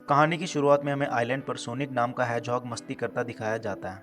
कहानी की शुरुआत में हमें आइलैंड पर सोनिक नाम का हैजहॉग मस्ती करता दिखाया जाता है।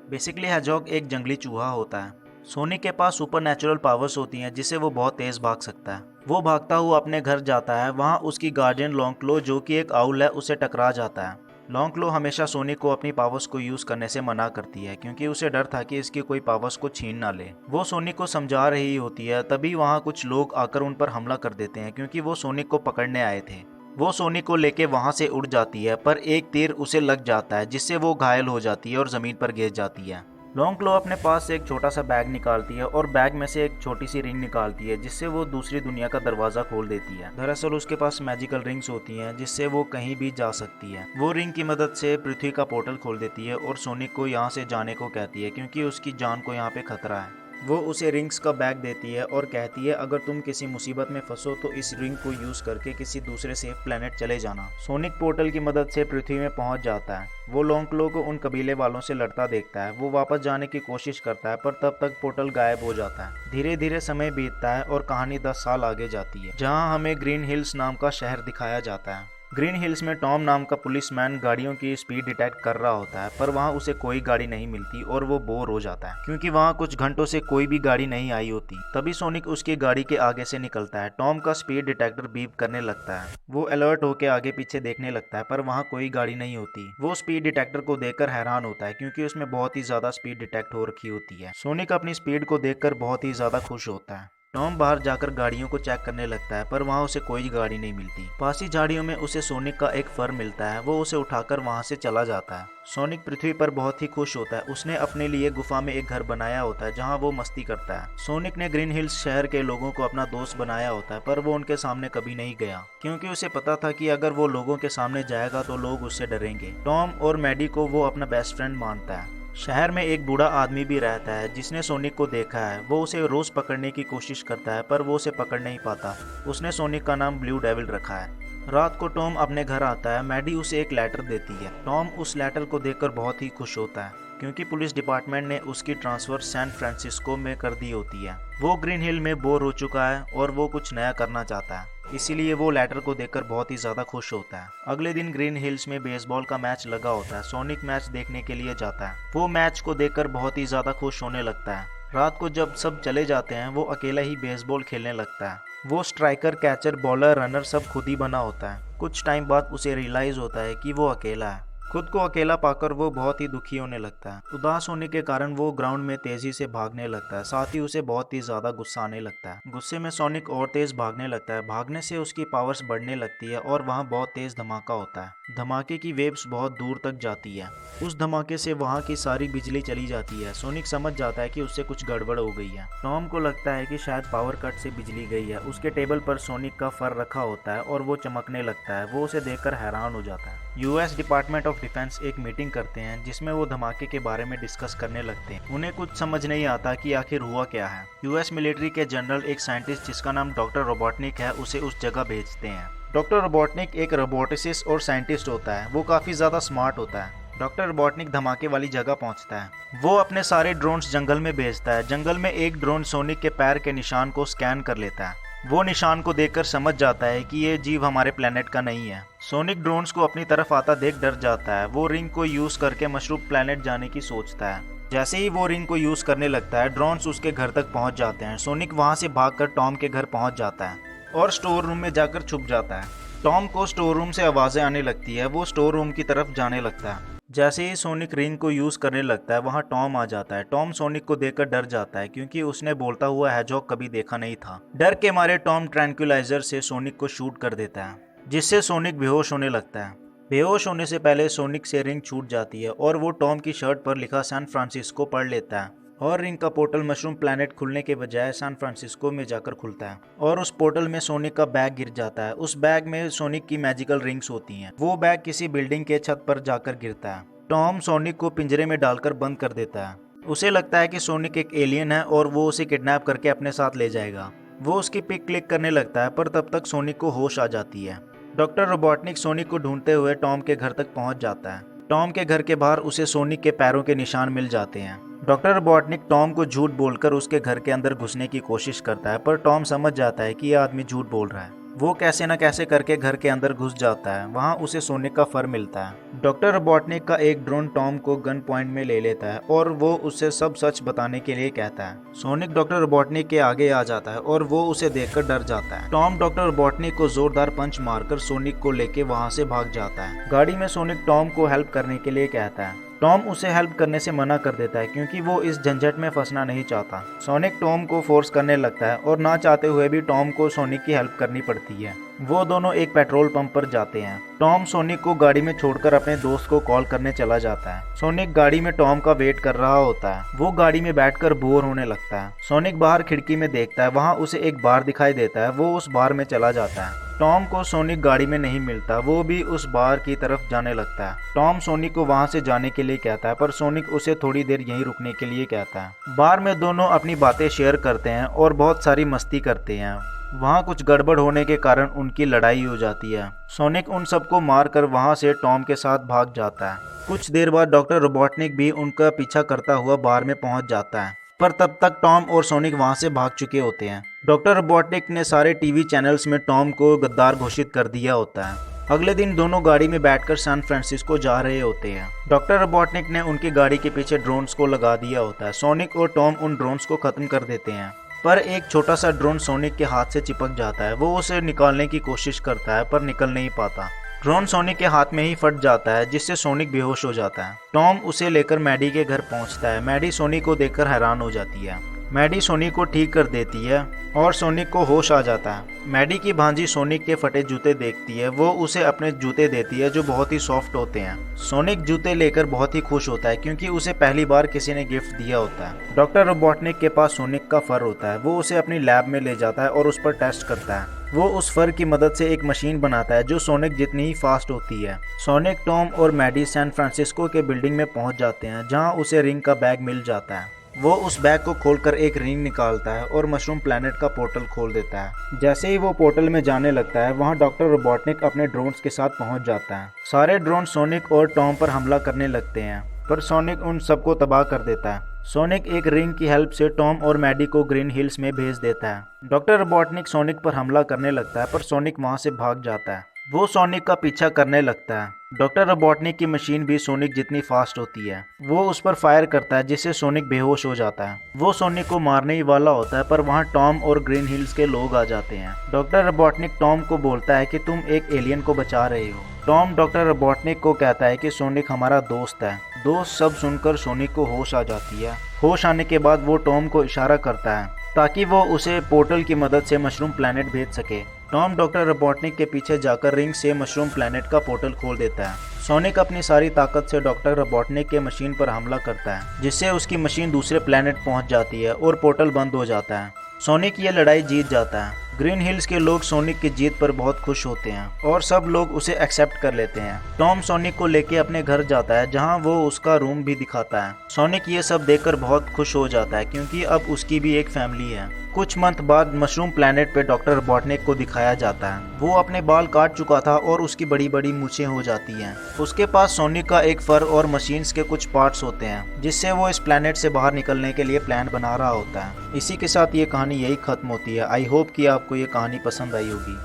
बेसिकली हैजहॉग एक जंगली चूहा होता है। सोनिक के पास सुपर नेचुरल पावर्स होती हैं जिससे वो बहुत तेज भाग सकता है। वो भागता हुआ अपने घर जाता है। वहाँ उसकी गार्डियन लॉन्गक्लो जो कि एक आउल है उसे टकरा जाता है। लॉन्गक्लो हमेशा सोनिक को अपनी पावर्स को यूज करने से मना करती है क्योंकि उसे डर था कि इसकी कोई पावर्स को छीन ना ले। वो सोनिक को समझा रही होती है, तभी वहाँ कुछ लोग आकर उन पर हमला कर देते हैं क्योंकि वो सोनिक को पकड़ने आए थे। वो सोनिक को लेके वहां से उड़ जाती है पर एक तीर उसे लग जाता है जिससे वो घायल हो जाती है और जमीन पर गिर जाती है। लॉन्गक्लो अपने पास से एक छोटा सा बैग निकालती है और बैग में से एक छोटी सी रिंग निकालती है जिससे वो दूसरी दुनिया का दरवाजा खोल देती है। दरअसल उसके पास मैजिकल रिंग्स होती हैं जिससे वो कहीं भी जा सकती है। वो रिंग की मदद से पृथ्वी का पोर्टल खोल देती है और सोनिक को यहाँ से जाने को कहती है क्योंकि उसकी जान को यहाँ पे खतरा है। वो उसे रिंग्स का बैग देती है और कहती है अगर तुम किसी मुसीबत में फंसो तो इस रिंग को यूज करके किसी दूसरे सेफ प्लेनेट चले जाना। सोनिक पोर्टल की मदद से पृथ्वी में पहुंच जाता है। वो लॉन्गक्लो को उन कबीले वालों से लड़ता देखता है। वो वापस जाने की कोशिश करता है पर तब तक पोर्टल गायब हो जाता है। धीरे धीरे समय बीतता है और कहानी 10 साल आगे जाती है जहाँ हमें ग्रीन हिल्स नाम का शहर दिखाया जाता है। ग्रीन हिल्स में टॉम नाम का पुलिसमैन गाड़ियों की स्पीड डिटेक्ट कर रहा होता है पर वहाँ उसे कोई गाड़ी नहीं मिलती और वो बोर हो जाता है क्योंकि वहाँ कुछ घंटों से कोई भी गाड़ी नहीं आई होती। तभी सोनिक उसकी गाड़ी के आगे से निकलता है। टॉम का स्पीड डिटेक्टर बीप करने लगता है। वो अलर्ट होकर आगे पीछे देखने लगता है पर वहाँ कोई गाड़ी नहीं होती। वो स्पीड डिटेक्टर को देखकर हैरान होता है क्योंकि उसमें बहुत ही ज्यादा स्पीड डिटेक्ट हो रखी होती है। सोनिक अपनी स्पीड को देखकर बहुत ही ज्यादा खुश होता है। टॉम बाहर जाकर गाड़ियों को चेक करने लगता है पर वहाँ उसे कोई गाड़ी नहीं मिलती। पास ही झाड़ियों में उसे सोनिक का एक फर मिलता है। वो उसे उठाकर वहाँ से चला जाता है। सोनिक पृथ्वी पर बहुत ही खुश होता है। उसने अपने लिए गुफा में एक घर बनाया होता है जहाँ वो मस्ती करता है। सोनिक ने ग्रीन हिल्स शहर के लोगों को अपना दोस्त बनाया होता है पर वो उनके सामने कभी नहीं गया क्योंकि उसे पता था कि अगर वो लोगों के सामने जाएगा तो लोग उससे डरेंगे। टॉम और मैडी को वो अपना बेस्ट फ्रेंड मानता है। शहर में एक बूढ़ा आदमी भी रहता है जिसने सोनिक को देखा है। वो उसे रोज पकड़ने की कोशिश करता है पर वो उसे पकड़ नहीं पाता। उसने सोनिक का नाम ब्लू डेविल रखा है। रात को टॉम अपने घर आता है। मैडी उसे एक लेटर देती है। टॉम उस लेटर को देखकर बहुत ही खुश होता है क्योंकि पुलिस डिपार्टमेंट ने उसकी ट्रांसफर सैन फ्रांसिस्को में कर दी होती है। वो ग्रीन हिल में बोर हो चुका है और वो कुछ नया करना चाहता है, इसीलिए वो लेटर को देखकर बहुत ही ज्यादा खुश होता है। अगले दिन ग्रीन हिल्स में बेसबॉल का मैच लगा होता है। सोनिक मैच देखने के लिए जाता है। वो मैच को देखकर बहुत ही ज्यादा खुश होने लगता है। रात को जब सब चले जाते हैं वो अकेला ही बेसबॉल खेलने लगता है। वो स्ट्राइकर, कैचर, बॉलर, रनर सब खुद ही बना होता है। कुछ टाइम बाद उसे रियलाइज होता है कि वो अकेला है। खुद को अकेला पाकर वो बहुत ही दुखी होने लगता है। उदास होने के कारण वो ग्राउंड में तेजी से भागने लगता है। साथ ही उसे बहुत ही ज्यादा गुस्सा आने लगता है। गुस्से में सोनिक और तेज भागने लगता है। भागने से उसकी पावर्स बढ़ने लगती है और वहाँ बहुत तेज धमाका होता है। धमाके की वेव्स बहुत दूर तक जाती है। उस धमाके से वहाँ की सारी बिजली चली जाती है। सोनिक समझ जाता है कि उससे कुछ गड़बड़ हो गई है। टॉम को लगता है कि शायद पावर कट से बिजली गई है। उसके टेबल पर सोनिक का फर रखा होता है और वो चमकने लगता है। वो उसे देखकर हैरान हो जाता है। यूएस डिपार्टमेंट ऑफ डिफेंस एक मीटिंग करते हैं जिसमें वो धमाके के बारे में डिस्कस करने लगते हैं। उन्हें कुछ समझ नहीं आता कि आखिर हुआ क्या है। यूएस मिलिट्री के जनरल एक साइंटिस्ट जिसका नाम डॉक्टर रोबोटनिक है उसे उस जगह भेजते हैं। डॉक्टर रोबोटनिक एक रोबोटिसिस्ट और साइंटिस्ट होता है। वो काफी ज्यादा स्मार्ट होता है। डॉक्टर रोबोटनिक धमाके वाली जगह पहुंचता है। वो अपने सारे ड्रोन्स जंगल में भेजता है। जंगल में एक ड्रोन सोनिक के पैर के निशान को स्कैन कर लेता है। वो निशान को देखकर समझ जाता है कि ये जीव हमारे प्लेनेट का नहीं है। सोनिक ड्रोन्स को अपनी तरफ आता देख डर जाता है। वो रिंग को यूज करके मशरूम प्लेनेट जाने की सोचता है। जैसे ही वो रिंग को यूज करने लगता है ड्रोन्स उसके घर तक पहुंच जाते हैं। सोनिक वहां से भागकर टॉम के घर पहुंच जाता है और स्टोर रूम में जाकर छुप जाता है। टॉम को स्टोर रूम से आवाजें आने लगती है। वो स्टोर रूम की तरफ जाने लगता है। जैसे ही सोनिक रिंग को यूज करने लगता है वहाँ टॉम आ जाता है। टॉम सोनिक को देखकर डर जाता है क्योंकि उसने बोलता हुआ हैजहॉग कभी देखा नहीं था। डर के मारे टॉम ट्रैंक्विलाइजर से सोनिक को शूट कर देता है जिससे सोनिक बेहोश होने लगता है। बेहोश होने से पहले सोनिक से रिंग छूट जाती है और वो टॉम की शर्ट पर लिखा सैन फ्रांसिस्को पढ़ लेता है और रिंग का पोर्टल मशरूम प्लैनेट खुलने के बजाय सैन फ्रांसिस्को में जाकर खुलता है और उस पोर्टल में सोनिक का बैग गिर जाता है। उस बैग में सोनिक की मैजिकल रिंग्स होती हैं। वो बैग किसी बिल्डिंग के छत पर जाकर गिरता है। टॉम सोनिक को पिंजरे में डालकर बंद कर देता है। उसे लगता है कि सोनिक एक एलियन है और वो उसे किडनैप करके अपने साथ ले जाएगा। वो उसकी पिक क्लिक करने लगता है पर तब तक सोनिक को होश आ जाती है। डॉक्टर रोबोटनिक सोनिक को ढूंढते हुए टॉम के घर तक पहुंच जाता है। टॉम के घर के बाहर उसे सोनिक के पैरों के निशान मिल जाते हैं। डॉक्टर रोबोटनिक टॉम को झूठ बोलकर उसके घर के अंदर घुसने की कोशिश करता है पर टॉम समझ जाता है कि यह आदमी झूठ बोल रहा है। वो कैसे न कैसे करके घर के अंदर घुस जाता है। वहाँ उसे सोनिक का फर मिलता है। डॉक्टर रोबोटनिक का एक ड्रोन टॉम को गन पॉइंट में ले लेता है और वो उससे सब सच बताने के लिए कहता है। सोनिक डॉक्टर रोबोटनिक के आगे आ जाता है और वो उसे देखकर डर जाता है। टॉम डॉक्टर रोबोटनिक को जोरदार पंच मारकर सोनिक को लेके वहाँ से भाग जाता है। गाड़ी में सोनिक टॉम को हेल्प करने के लिए कहता है। टॉम उसे हेल्प करने से मना कर देता है क्योंकि वो इस झंझट में फंसना नहीं चाहता। सोनिक टॉम को फोर्स करने लगता है और ना चाहते हुए भी टॉम को सोनिक की हेल्प करनी पड़ती है। वो दोनों एक पेट्रोल पंप पर जाते हैं। टॉम सोनिक को गाड़ी में छोड़कर अपने दोस्त को कॉल करने चला जाता है। सोनिक गाड़ी में टॉम का वेट कर रहा होता है। वो गाड़ी में बैठकर बोर होने लगता है। सोनिक बाहर खिड़की में देखता है, वहाँ उसे एक बार दिखाई देता है। वो उस बार में चला जाता है। टॉम को सोनिक गाड़ी में नहीं मिलता। वो भी उस बार की तरफ जाने लगता है। टॉम सोनिक को वहां से जाने के लिए कहता है पर सोनिक उसे थोड़ी देर यहीं रुकने के लिए कहता है। बार में दोनों अपनी बातें शेयर करते हैं और बहुत सारी मस्ती करते हैं। वहाँ कुछ गड़बड़ होने के कारण उनकी लड़ाई हो जाती है। सोनिक उन सबको मारकर वहाँ से टॉम के साथ भाग जाता है। कुछ देर बाद डॉक्टर रोबोटनिक भी उनका पीछा करता हुआ बार में पहुँच जाता है, पर तब तक टॉम और सोनिक वहां से भाग चुके होते हैं। डॉक्टर रोबोटनिक ने सारे टीवी चैनल्स में टॉम को गद्दार घोषित कर दिया होता है। अगले दिन दोनों गाड़ी में बैठकर सैन फ्रांसिस्को जा रहे होते हैं। डॉक्टर रोबोटनिक ने उनकी गाड़ी के पीछे ड्रोन्स को लगा दिया होता है। सोनिक और टॉम उन ड्रोन्स को खत्म कर देते हैं, पर एक छोटा सा ड्रोन सोनिक के हाथ से चिपक जाता है। वो उसे निकालने की कोशिश करता है पर निकल नहीं पाता। ड्रोन सोनिक के हाथ में ही फट जाता है जिससे सोनिक बेहोश हो जाता है। टॉम उसे लेकर मैडी के घर पहुंचता है। मैडी सोनिक को देखकर हैरान हो जाती है। मैडी सोनिक को ठीक कर देती है और सोनिक को होश आ जाता है। मैडी की भांजी सोनिक के फटे जूते देखती है। वो उसे अपने जूते देती है जो बहुत ही सॉफ्ट होते हैं। सोनिक जूते लेकर बहुत ही खुश होता है क्योंकि उसे पहली बार किसी ने गिफ्ट दिया होता है। डॉक्टर रोबोटनिक के पास सोनिक का फर होता है। वो उसे अपनी लैब में ले जाता है और उस पर टेस्ट करता है। वो उस फर की मदद से एक मशीन बनाता है जो सोनिक जितनी ही फास्ट होती है। सोनिक, टॉम और मैडी सैन फ्रांसिस्को के बिल्डिंग में पहुंच जाते हैं जहां उसे रिंग का बैग मिल जाता है। वो उस बैग को खोलकर एक रिंग निकालता है और मशरूम प्लैनेट का पोर्टल खोल देता है। जैसे ही वो पोर्टल में जाने लगता है वहाँ डॉक्टर रोबोटनिक अपने ड्रोन्स के साथ पहुँच जाता है। सारे ड्रोन सोनिक और टॉम पर हमला करने लगते हैं पर सोनिक उन सबको तबाह कर देता है। सोनिक एक रिंग की हेल्प से टॉम और मैडी को ग्रीन हिल्स में भेज देता है। डॉक्टर रोबोटनिक सोनिक पर हमला करने लगता है पर सोनिक वहाँ से भाग जाता है। वो सोनिक का पीछा करने लगता है। डॉक्टर रोबोटनिक की मशीन भी सोनिक जितनी फास्ट होती है। वो उस पर फायर करता है जिससे सोनिक बेहोश हो जाता है। वो सोनिक को मारने ही वाला होता है पर वहाँ टॉम और ग्रीन हिल्स के लोग आ जाते हैं। डॉक्टर रोबोटनिक टॉम को बोलता है कि तुम एक एलियन को बचा रहे हो। टॉम डॉक्टर रोबोटनिक को कहता है कि सोनिक हमारा दोस्त है। दोस्त सब सुनकर सोनिक को होश आ जाती है। होश आने के बाद वो टॉम को इशारा करता है ताकि वो उसे पोर्टल की मदद से मशरूम प्लैनेट भेज सके। टॉम डॉक्टर रोबोटनिक के पीछे जाकर रिंग से मशरूम प्लैनेट का पोर्टल खोल देता है। सोनिक अपनी सारी ताकत से डॉक्टर रोबोटनिक के मशीन पर हमला करता है जिससे उसकी मशीन दूसरे प्लैनेट पहुंच जाती है और पोर्टल बंद हो जाता है। सोनिक ये लड़ाई जीत जाता है। ग्रीन हिल्स के लोग सोनिक की जीत पर बहुत खुश होते हैं और सब लोग उसे एक्सेप्ट कर लेते हैं। टॉम सोनिक को लेके अपने घर जाता है जहां वो उसका रूम भी दिखाता है। सोनिक ये सब देखकर बहुत खुश हो जाता है क्योंकि अब उसकी भी एक फैमिली है। कुछ मंथ बाद मशरूम प्लैनेट पे डॉक्टर रोबोटनिक को दिखाया जाता है। वो अपने बाल काट चुका था और उसकी बड़ी बड़ी मूछें हो जाती हैं। उसके पास सोनिक का एक फर और मशीन्स के कुछ पार्ट्स होते हैं जिससे वो इस प्लैनेट से बाहर निकलने के लिए प्लान बना रहा होता है। इसी के साथ ये कहानी यही खत्म होती है। आई होप कि आपको ये कहानी पसंद आई होगी।